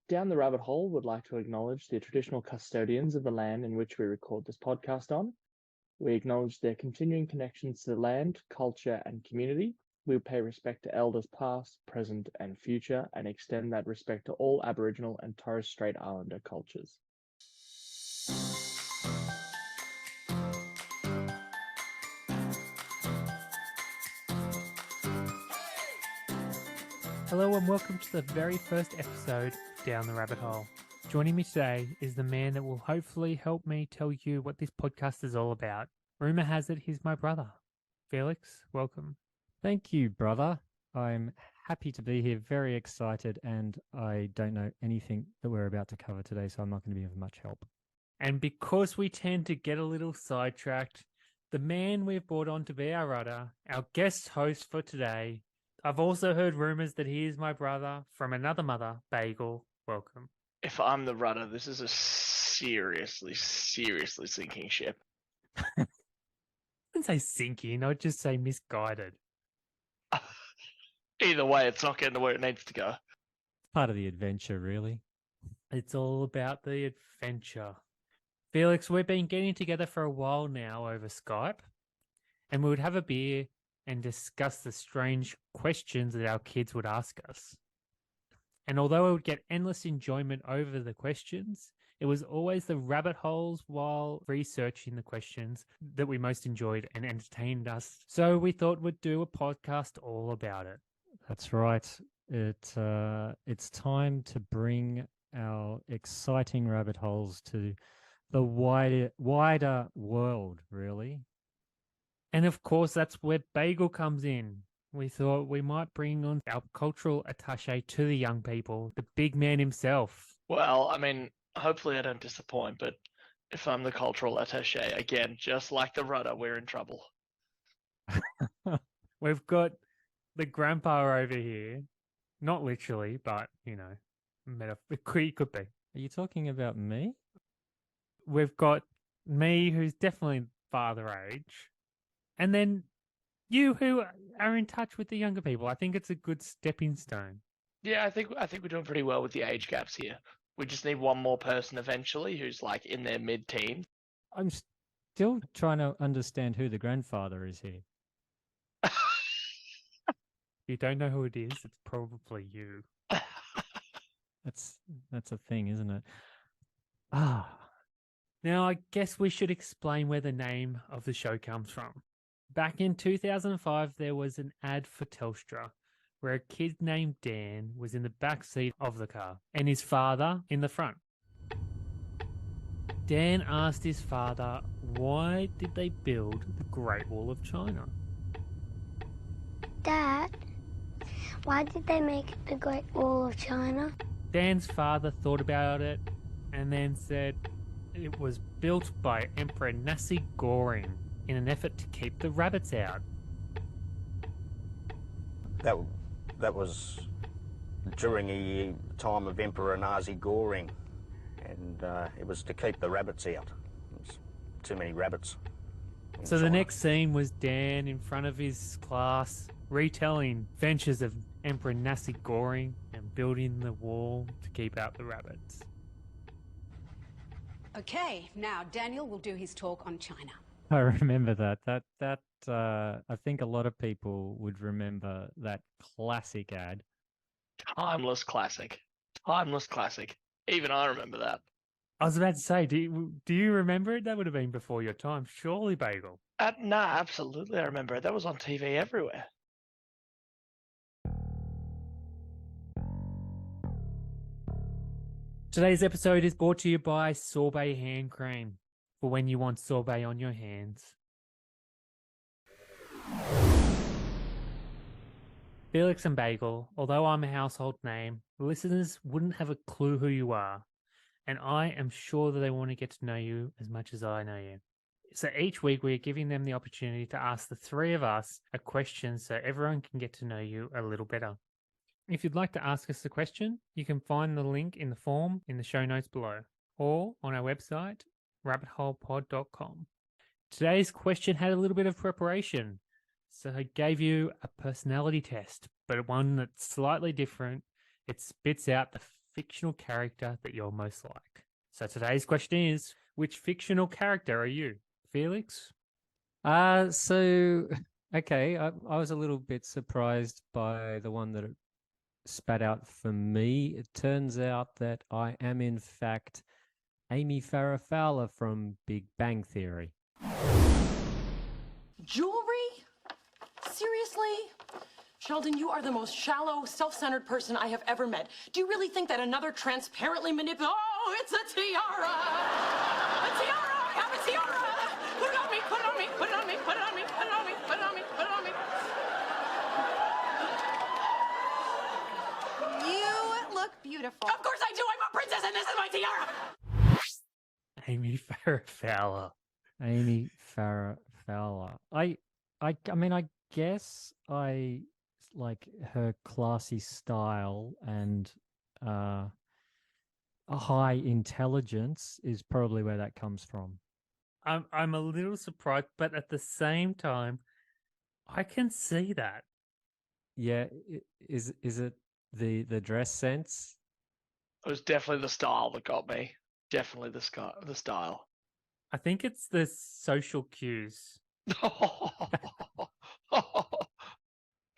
Down the Rabbit Hole would like to acknowledge the traditional custodians of the land in which we record this podcast on. We acknowledge their continuing connections to the land, culture, and community. We pay respect to elders past, present, and future, and extend that respect to all Aboriginal and Torres Strait Islander cultures. Hello and welcome to the very first episode of Down the Rabbit Hole. Joining me today is the man that will hopefully help me tell you what this podcast is all about. Rumour has it he's my brother. Felix, welcome. Thank you, brother. I'm happy to be here, very excited, and I don't know anything that we're about to cover today, so I'm not going to be of much help. And because we tend to get a little sidetracked, the man we've brought on to be our rudder, our guest host for today, I've also heard rumours that he is my brother from another mother, Bagel. Welcome. If I'm the rudder, this is a seriously sinking ship. I wouldn't say sinking, I'd just say misguided. Either way, it's not getting to where it needs to go. It's part of the adventure, really. It's all about the adventure. Felix, we've been getting together for a while now over Skype, and we would have a beer and discuss the strange questions that our kids would ask us. And although I would get endless enjoyment over the questions, it was always the rabbit holes while researching the questions that we most enjoyed and entertained us. So we thought we'd do a podcast all about it. That's right. It's time to bring our exciting rabbit holes to the wider world, really. And of course, that's where Bagel comes in. We thought we might bring on our cultural attaché to the young people, the big man himself. Well, I mean, hopefully I don't disappoint, but if I'm the cultural attaché, again, just like the rudder, we're in trouble. We've got the grandpa over here. Not literally, but, he could be. Are you talking about me? We've got me, who's definitely father age. And then you who are in touch with the younger people. I think it's a good stepping stone. Yeah, I think we're doing pretty well with the age gaps here. We just need one more person eventually who's like in their mid-teens. I'm still trying to understand who the grandfather is here. If you don't know who it is, it's probably you. That's a thing, isn't it? Now, I guess we should explain where the name of the show comes from. Back in 2005, there was an ad for Telstra where a kid named Dan was in the back seat of the car and his father in the front. Dan asked his father, why did they build the Great Wall of China? Dad, why did they make the Great Wall of China? Dan's father thought about it and then said it was built by Emperor Nasi Goreng in an effort to keep the rabbits out. That was during a time of Emperor Nasi Goreng, and it was to keep the rabbits out. There's too many rabbits. So the next scene was Dan in front of his class retelling adventures of Emperor Nasi Goreng and building the wall to keep out the rabbits. Okay, now Daniel will do his talk on China. I remember that. I think a lot of people would remember that classic ad. Timeless classic. Even I remember that. I was about to say, do you remember it? That would have been before your time, surely, Bagel. Nah, absolutely I remember it. That was on TV everywhere. Today's episode is brought to you by Sorbet Hand Cream for when you want sorbet on your hands. Felix and Bagel, although I'm a household name, listeners wouldn't have a clue who you are, and I am sure that they want to get to know you as much as I know you. So each week we are giving them the opportunity to ask the three of us a question so everyone can get to know you a little better. If you'd like to ask us a question, you can find the link in the form in the show notes below or on our website, rabbitholepod.com. Today's question had a little bit of preparation, so I gave you a personality test, but one that's slightly different. It spits out the fictional character that you're most like. So today's question is, which fictional character are you? Felix? So okay, I was a little bit surprised by the one that it spat out for me. It turns out that I am in fact Amy Farrah Fowler from Big Bang Theory. Jewelry? Seriously? Sheldon, you are the most shallow, self-centered person I have ever met. Do you really think that another transparently Oh, it's a tiara! A tiara! I have a tiara! Put it on me, put it on me, put it on me, put it on me, put it on me, put it on me, put it on me. You look beautiful. Of course I do! I'm a princess and this is my tiara! Amy Farrah Fowler. Amy Farrah Fowler. I mean, I guess I like her classy style and a high intelligence is probably where that comes from. I'm a little surprised, but at the same time, I can see that. Yeah, is it the dress sense? It was definitely the style that got me. Definitely the style. I think it's the social cues.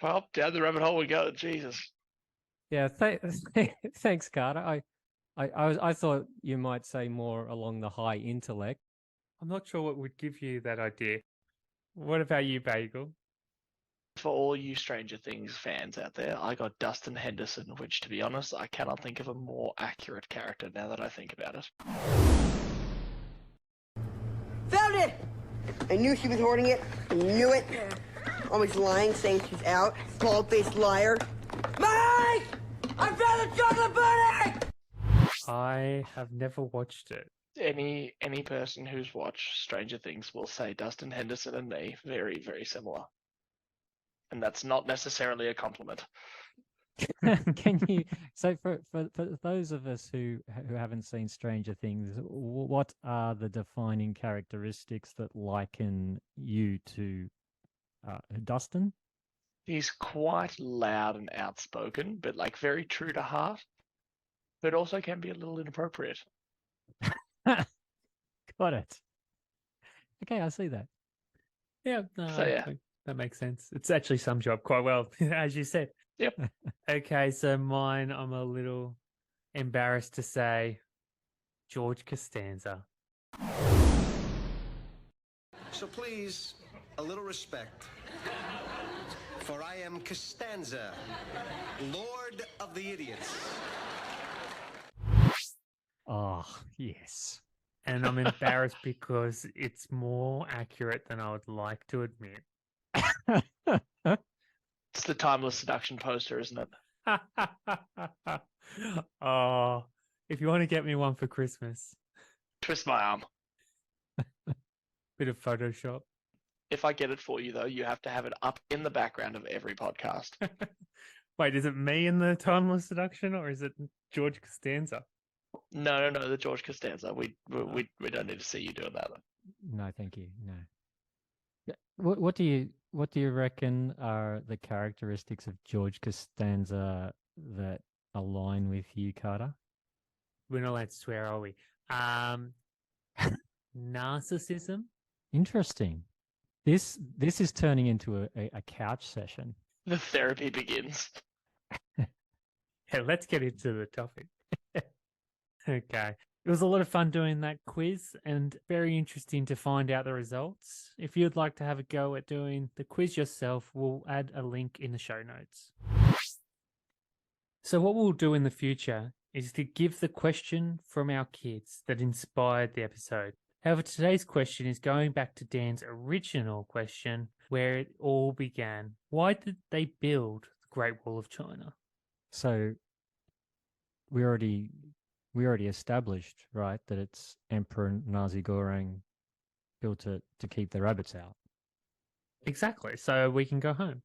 Well, down the rabbit hole we go. Jesus. Yeah, thanks, Carter. I thought you might say more along the high intellect. I'm not sure what would give you that idea. What about you, Bagel? For all you Stranger Things fans out there, I got Dustin Henderson, which, to be honest, I cannot think of a more accurate character now that I think about it. Found it! I knew she was hoarding it. I knew it. Always lying, saying she's out. Bald-faced liar. Mike! I found the chocolate bunny! I have never watched it. Any person who's watched Stranger Things will say Dustin Henderson and me very, very similar. And that's not necessarily a compliment. Can you? So for those of us who haven't seen Stranger Things, what are the defining characteristics that liken you to Dustin? He's quite loud and outspoken, but like very true to heart, but also can be a little inappropriate. Got it. Okay, I see that. Yeah, no, So, yeah. that makes sense. It's actually sums you up quite well, as you said. Yep. Okay, so mine, I'm a little embarrassed to say George Costanza. So please, a little respect. For I am Costanza, Lord of the Idiots. Oh, yes. And I'm embarrassed because it's more accurate than I would like to admit. It's the Timeless Seduction poster, isn't it? Oh, if you want to get me one for Christmas, Twist my arm. bit of Photoshop. If I get it for you, though, you have to have it up in the background of every podcast. Wait, is it me in the Timeless Seduction or is it George Costanza? No, the George Costanza. We don't need to see you doing that. No, thank you. No. Yeah, what do you reckon are the characteristics of George Costanza that align with you, Carter? We're not allowed to swear, are we? Narcissism. Interesting. This is turning into a couch session. The therapy begins. Yeah, let's get into the topic. Okay. It was a lot of fun doing that quiz and very interesting to find out the results. If you'd like to have a go at doing the quiz yourself, we'll add a link in the show notes. So what we'll do in the future is to give the question from our kids that inspired the episode. However, today's question is going back to Dan's original question, where it all began. Why did they build the Great Wall of China? So we already established, right, that it's Emperor Nazi Goreng built it to keep the rabbits out. Exactly. So we can go home.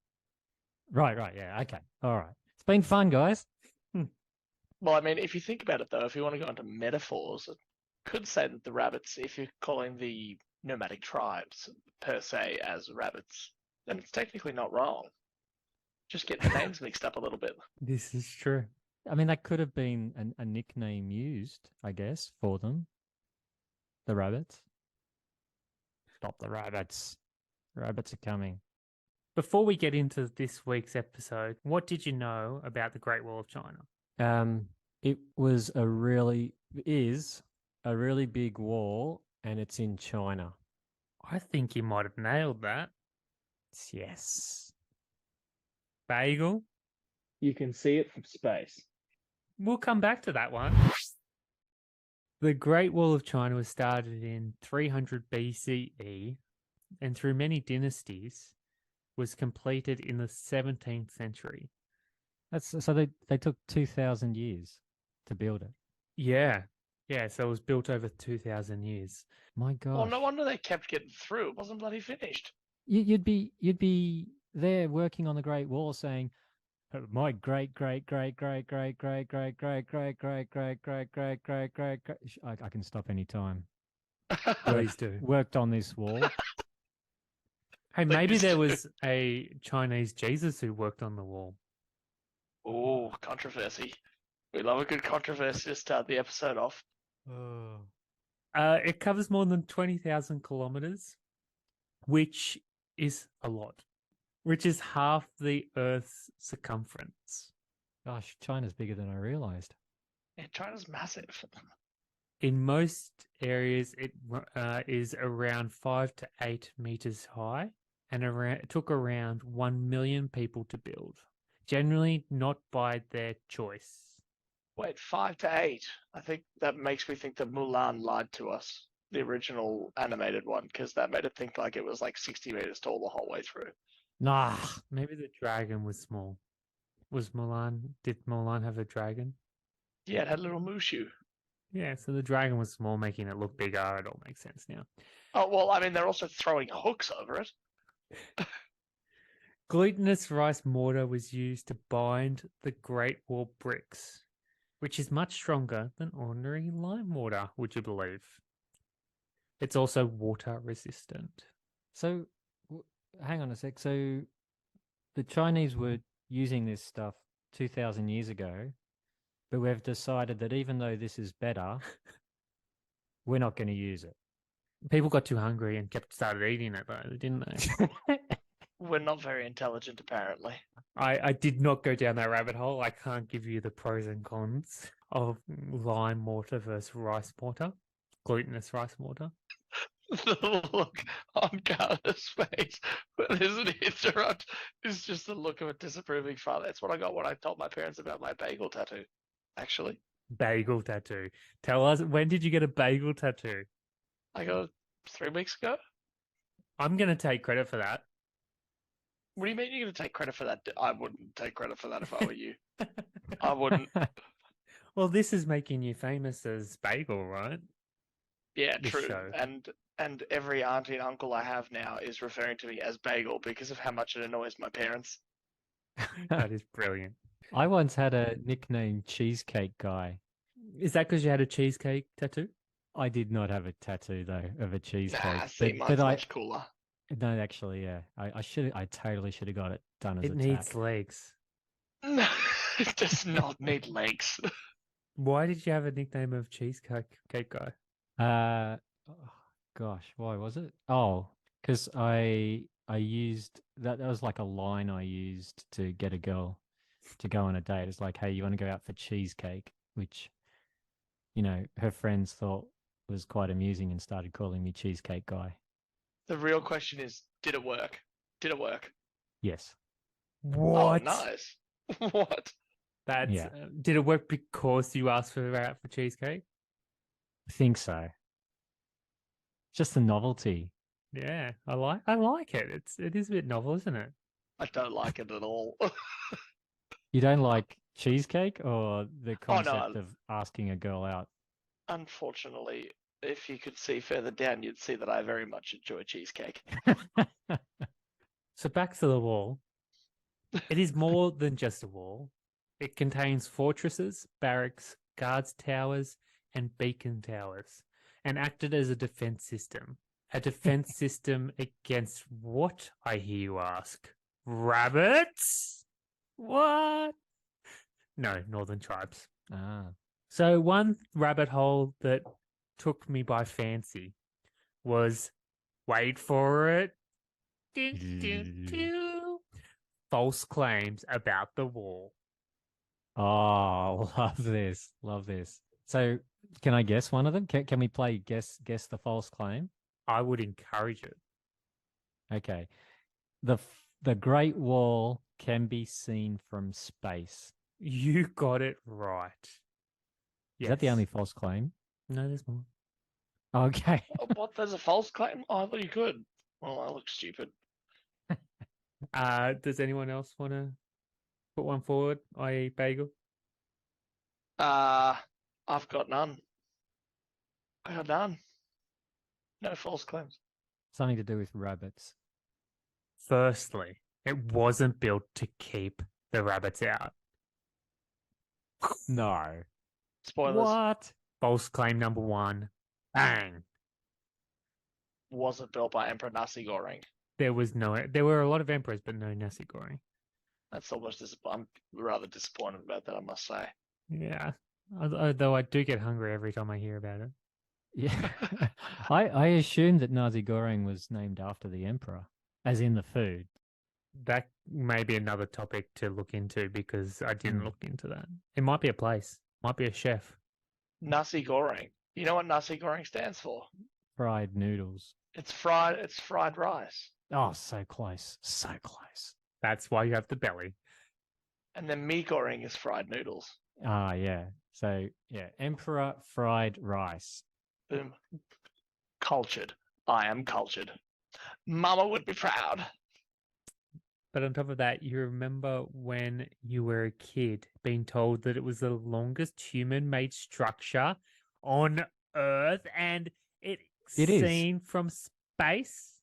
Right. Yeah. Okay. All right. It's been fun, guys. Well, I mean, if you think about it, though, if you want to go into metaphors, it could say that the rabbits, if you're calling the nomadic tribes per se as rabbits, then it's technically not wrong. Just get the names mixed up a little bit. This is true. I mean, that could have been a nickname used, I guess, for them. The rabbits. Stop the rabbits. The rabbits are coming. Before we get into this week's episode, what did you know about the Great Wall of China? It is a really big wall, and it's in China. I think you might have nailed that. Yes. Bagel? You can see it from space. We'll come back to that one. The Great Wall of China was started in 300 BCE and through many dynasties was completed in the 17th century. So they took 2,000 years to build it. Yeah. Yeah, so it was built over 2,000 years. My gosh. Well, no wonder they kept getting through. It wasn't bloody finished. You'd be there working on the Great Wall saying, my great great great great great great great great great great great great great great great great. I can stop any time. Please do. Worked on this wall. Hey, maybe there was a Chinese Jesus who worked on the wall. Oh, controversy. We love a good controversy to start the episode off. It covers more than 20,000 kilometers, which is a lot, which is half the Earth's circumference. Gosh, China's bigger than I realized. Yeah, China's massive. In most areas, it is around 5 to 8 meters high, and it took around 1 million people to build. Generally, not by their choice. Wait, 5 to 8. I think that makes me think that Mulan lied to us, the original animated one, because that made it think like it was like 60 meters tall the whole way through. Nah. Maybe the dragon was small. Did Mulan have a dragon? Yeah, it had a little Mushu. Yeah, so the dragon was small, making it look bigger. It all makes sense now. Oh, well, I mean, they're also throwing hooks over it. Glutinous rice mortar was used to bind the Great Wall bricks, which is much stronger than ordinary lime mortar, would you believe? It's also water resistant. So, hang on a sec. So, the Chinese were using this stuff 2,000 years ago, but we've decided that even though this is better, we're not going to use it. People got too hungry and started eating it, though, didn't they? We're not very intelligent, apparently. I did not go down that rabbit hole. I can't give you the pros and cons of lime mortar versus rice mortar, glutinous rice mortar. The look on Carter's face when there's an interrupt is just the look of a disapproving father. That's what I got when I told my parents about my bagel tattoo, actually. Bagel tattoo. Tell us, when did you get a bagel tattoo? I got it 3 weeks ago. I'm going to take credit for that. What do you mean you're going to take credit for that? I wouldn't take credit for that if I were you. I wouldn't. Well, this is making you famous as Bagel, right? Yeah, This true. show. And every auntie and uncle I have now is referring to me as Bagel because of how much it annoys my parents. That is brilliant. I once had a nickname Cheesecake Guy. Is that because you had a cheesecake tattoo? I did not have a tattoo though of a cheesecake. Nah, see, mine's much cooler. No, actually, yeah. I totally should have got it done as It a needs tat. legs. No, it does not need legs. Why did you have a nickname of Cheesecake Guy? Gosh, why was it? Oh, because I used that was like a line I used to get a girl to go on a date. It's like, hey, you want to go out for cheesecake? Which, her friends thought was quite amusing and started calling me Cheesecake Guy. The real question is, did it work? Did it work? Yes. What? Oh, nice. What? That's Yeah. Did it work because you asked for out for cheesecake? I think so. Just the novelty. Yeah, I like it. It is a bit novel, isn't it? I don't like it at all. You don't like cheesecake or the Oh, no, concept of asking a girl out? Unfortunately, if you could see further down, you'd see that I very much enjoy cheesecake. So back to the wall. It is more than just a wall. It contains fortresses, barracks, guards towers, and beacon towers, and acted as a defense system. A defense system against what, I hear you ask? Rabbits? What? No, northern tribes. Ah. So one rabbit hole that took me by fancy was, wait for it, doo, doo, doo, false claims about the wall. Oh, love this. Love this. So can I guess one of them? Can we play guess the false claim? I would encourage it. Okay. The Great Wall can be seen from space. You got it right. Is that the Yes. only false claim? No, there's more. Okay. Oh, what? There's a false claim? Oh, I thought you could. Well, I look stupid. Does anyone else want to put one forward, i.e. Bagel? I've got none. I got none. No false claims. Something to do with rabbits. Firstly, it wasn't built to keep the rabbits out. No. Spoilers. What? False claim number one. Bang. Wasn't built by Emperor Nasi Goreng. There were a lot of emperors, but no nasi goreng. That's almost I'm rather disappointed about that, I must say. Yeah. Although I do get hungry every time I hear about it. Yeah. I assumed that Nasi Goreng was named after the emperor, as in the food. That may be another topic to look into because I didn't look into that. It might be a place, might be a chef. Nasi Goreng. You know what Nasi Goreng stands for? Fried noodles. It's fried rice. Oh, so close. So close. That's why you have the belly. And then mee goreng is fried noodles. Ah, yeah. So, yeah, emperor fried rice. Boom. Cultured. I am cultured. Mama would be proud. But on top of that, you remember when you were a kid being told that it was the longest human-made structure on Earth and it's seen from space?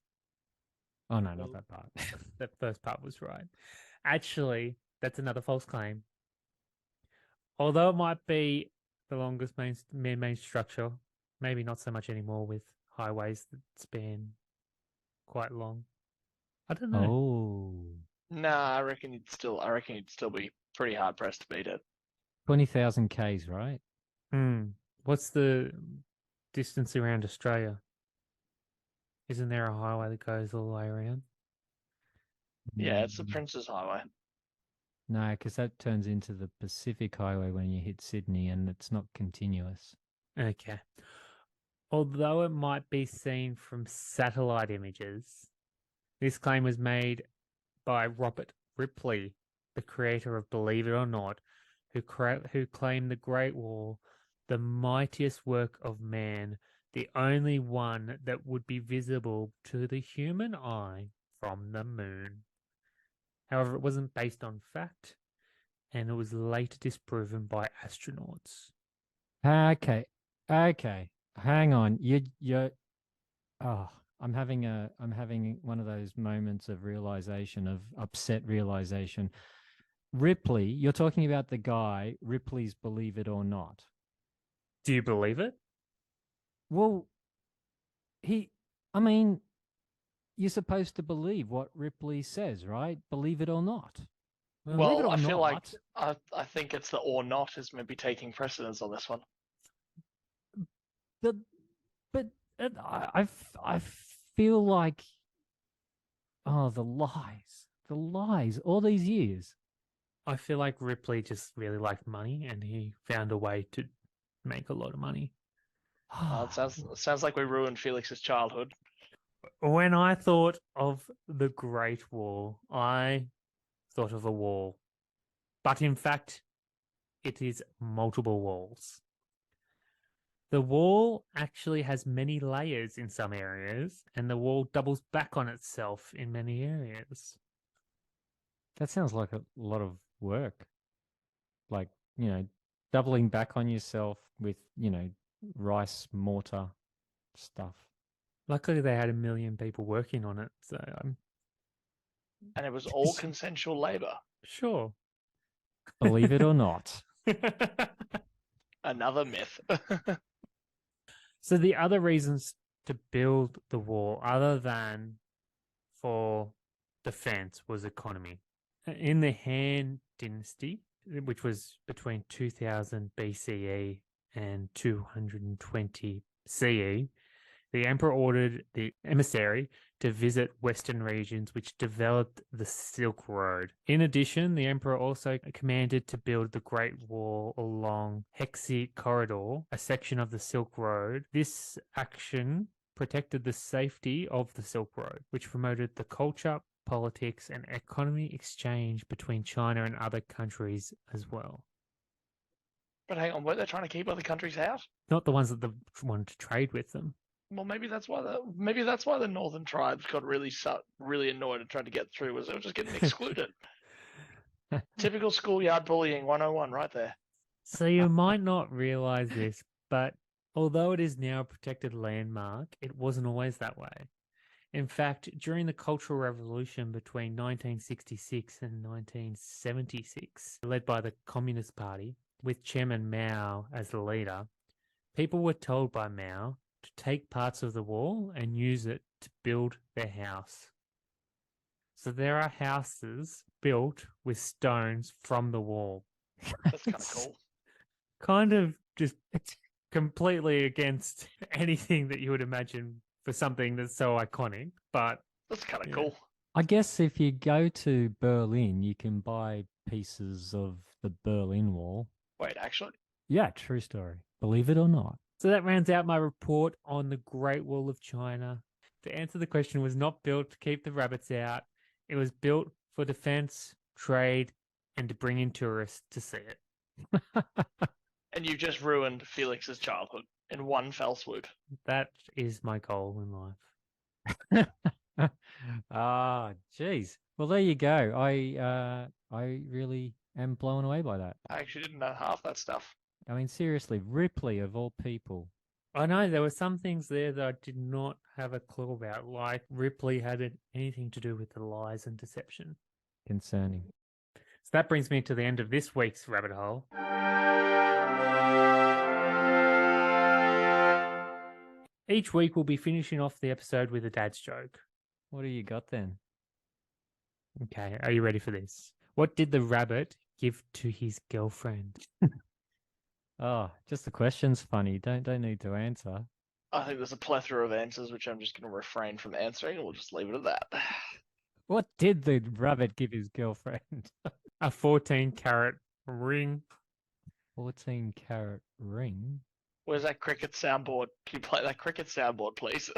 Oh, no, not that part. The first part was right. Actually, that's another false claim. Although it might be the longest man-made structure, maybe not so much anymore with highways that span quite long. I don't know. Oh. Nah, I reckon you'd still be pretty hard pressed to beat it. 20,000 Ks, right? What's the distance around Australia? Isn't there a highway that goes all the way around? Yeah, it's the Prince's Highway. No, because that turns into the Pacific Highway when you hit Sydney and it's not continuous. Okay. Although it might be seen from satellite images, this claim was made by Robert Ripley, the creator of Believe It or Not, who claimed the Great Wall, the mightiest work of man, the only one that would be visible to the human eye from the moon. However, it wasn't based on fact, and it was later disproven by astronauts. Okay. Hang on. You're I'm having one of those moments of realization, of upset realization. Ripley, you're talking about the guy, Ripley's Believe It or Not. Do you believe it? Well, you're supposed to believe what Ripley says, right? Believe it or not. Well, I feel like I think it's the or not is maybe taking precedence on this one. But I feel like, the lies, all these years. I feel like Ripley just really liked money and he found a way to make a lot of money. It sounds like we ruined Felix's childhood. When I thought of the Great Wall, I thought of a wall. But in fact, it is multiple walls. The wall actually has many layers in some areas, and the wall doubles back on itself in many areas. That sounds like a lot of work. Like, doubling back on yourself with, rice mortar stuff. Luckily, they had 1 million people working on it, so And it was all consensual labor. Sure. Believe it or not. Another myth. So the other reasons to build the wall, other than for defense, was economy. In the Han Dynasty, which was between 2000 BCE and 220 CE, the emperor ordered the emissary to visit Western regions, which developed the Silk Road. In addition, the emperor also commanded to build the Great Wall along Hexi Corridor, a section of the Silk Road. This action protected the safety of the Silk Road, which promoted the culture, politics, and economy exchange between China and other countries as well. But hang on, weren't they trying to keep other countries out? Not the ones that wanted to trade with them. Well, maybe that's why the northern tribes got really annoyed and tried to get through, was they were just getting excluded. Typical schoolyard bullying 101 right there. So you might not realize this, but although it is now a protected landmark, it wasn't always that way. In fact, during the Cultural Revolution between 1966 and 1976, led by the Communist Party, with Chairman Mao as the leader, people were told by Mao to take parts of the wall and use it to build their house. So there are houses built with stones from the wall. That's kind of cool. Kind of just completely against anything that you would imagine for something that's so iconic, but that's kind of cool. I guess if you go to Berlin, you can buy pieces of the Berlin Wall. Wait, actually? Yeah, true story. Believe it or not. So that rounds out my report on the Great Wall of China. To answer the question, it was not built to keep the rabbits out. It was built for defense, trade, and to bring in tourists to see it. And you've just ruined Felix's childhood in one fell swoop. That is my goal in life. Jeez. Well, there you go. I really am blown away by that. I actually didn't know half that stuff. I mean, seriously, Ripley of all people. I know there were some things there that I did not have a clue about, like Ripley had anything to do with the lies and deception. Concerning. So that brings me to the end of this week's rabbit hole. Each week we'll be finishing off the episode with a dad's joke. What do you got then? Okay, are you ready for this? What did the rabbit give to his girlfriend? Oh, just the question's funny. Don't need to answer. I think there's a plethora of answers which I'm just going to refrain from answering, and we'll just leave it at that. What did the rabbit give his girlfriend? A 14-carat ring. 14-carat ring? Where's that cricket soundboard? Can you play that cricket soundboard, please?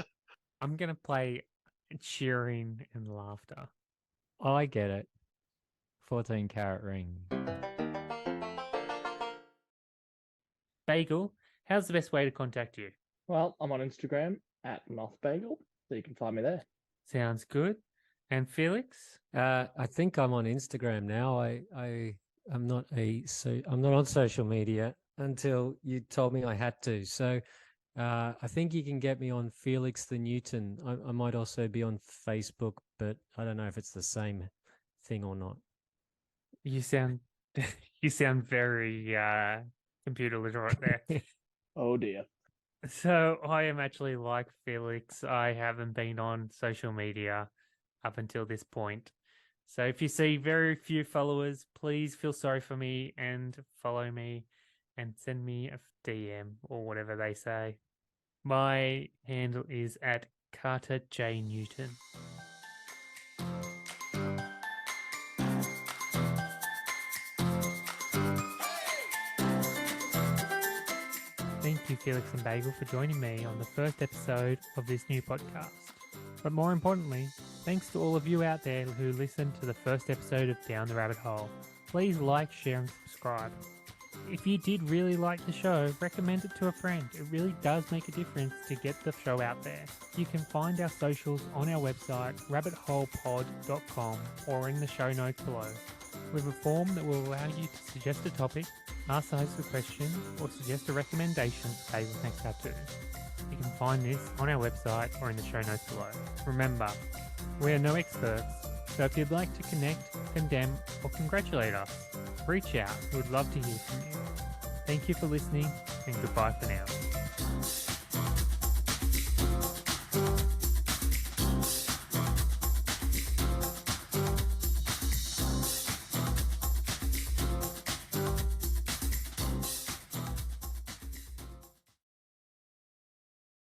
I'm going to play cheering and laughter. I get it. 14-carat ring. Bagel, how's the best way to contact you? Well, I'm on Instagram at NothBagel, so you can find me there. Sounds good. And Felix? I think I'm on Instagram now. I'm not on social media until you told me I had to. So I think you can get me on Felix the Newton. I might also be on Facebook, but I don't know if it's the same thing or not. You sound very computer literate there. Oh dear. So I am actually like Felix. I haven't been on social media up until this point. So if you see very few followers, please feel sorry for me and follow me and send me a DM or whatever they say. My handle is at Karter J Newton. Thank you, Felix and Bagel, for joining me on the first episode of this new podcast. But more importantly, thanks to all of you out there who listened to the first episode of Down the Rabbit Hole. Please like, share, and subscribe. If you did really like the show, recommend it to a friend. It really does make a difference to get the show out there. You can find our socials on our website, rabbitholepod.com, or in the show notes below. We have a form that will allow you to suggest a topic, ask the host a question, or suggest a recommendation for Bagel's next tattoo. You can find this on our website or in the show notes below. Remember, we are no experts, so if you'd like to connect, condemn, or congratulate us, reach out. We would love to hear from you. Thank you for listening, and goodbye for now.